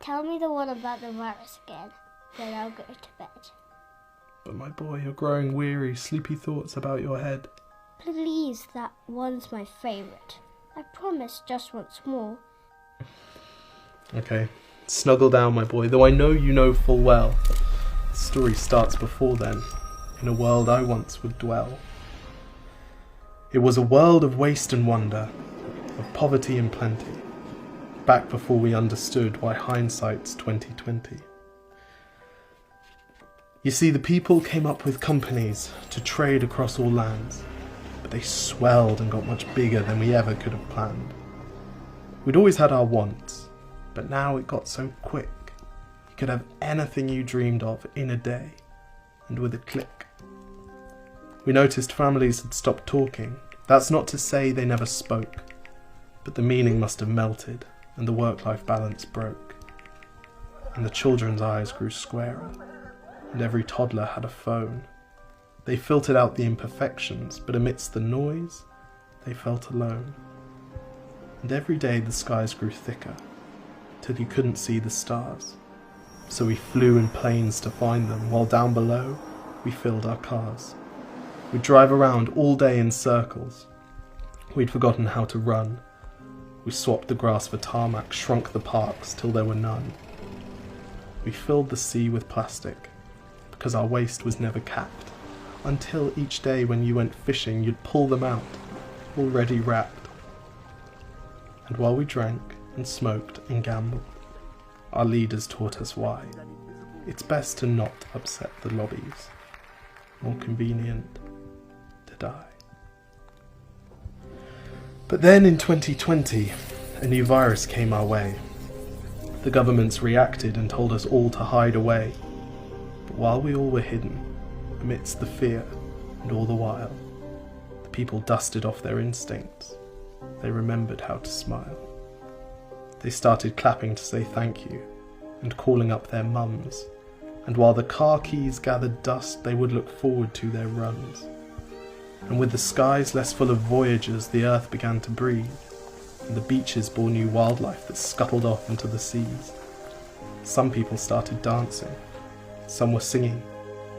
Tell me the one about the virus again, then I'll go to bed. But my boy, you're growing weary, sleepy thoughts about your head. Please, that one's my favourite. I promise just once more. Okay, snuggle down, my boy, though I know you know full well. The story starts before then, in a world I once would dwell. It was a world of waste and wonder, of poverty and plenty, back before we understood why hindsight's 2020. You see, the people came up with companies to trade across all lands, but they swelled and got much bigger than we ever could have planned. We'd always had our wants, but now it got so quick. You could have anything you dreamed of in a day, and with a click. We noticed families had stopped talking. That's not to say they never spoke, but the meaning must have melted, and the work-life balance broke. And the children's eyes grew squarer, and every toddler had a phone. They filtered out the imperfections, but amidst the noise, they felt alone. And every day the skies grew thicker, till you couldn't see the stars. So we flew in planes to find them, while down below, we filled our cars. We'd drive around all day in circles. We'd forgotten how to run. We swapped the grass for tarmac, shrunk the parks till there were none. We filled the sea with plastic, because our waste was never capped, until each day when you went fishing you'd pull them out, already wrapped. And while we drank and smoked and gambled, our leaders taught us why. It's best to not upset the lobbies, more convenient to die. But then in 2020, a new virus came our way. The governments reacted and told us all to hide away. But while we all were hidden, amidst the fear and all the while, the people dusted off their instincts. They remembered how to smile. They started clapping to say thank you and calling up their mums. And while the car keys gathered dust, they would look forward to their runs. And with the skies less full of voyagers, the earth began to breathe, and the beaches bore new wildlife that scuttled off into the seas. Some people started dancing, some were singing,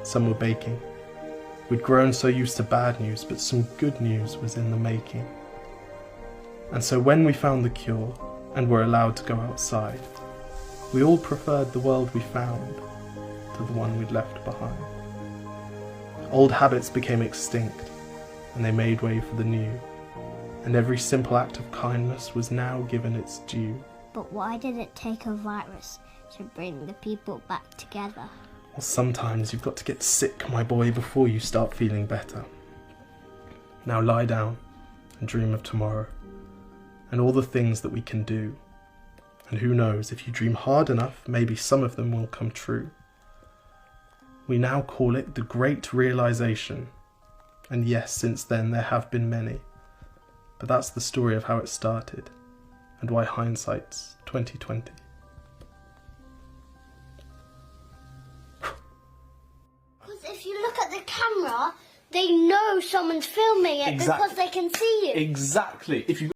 some were baking. We'd grown so used to bad news, but some good news was in the making. And so when we found the cure, and were allowed to go outside, we all preferred the world we found to the one we'd left behind. Old habits became extinct, and they made way for the new, and every simple act of kindness was now given its due. But why did it take a virus to bring the people back together? Well, sometimes you've got to get sick, my boy, before you start feeling better. Now lie down and dream of tomorrow, and all the things that we can do. And who knows, if you dream hard enough, maybe some of them will come true. We now call it the Great Realisation. And yes, since then there have been many. But that's the story of how it started, and why hindsight's 2020. Because if you look at the camera, they know someone's filming it. Exactly. Because they can see you. Exactly. If you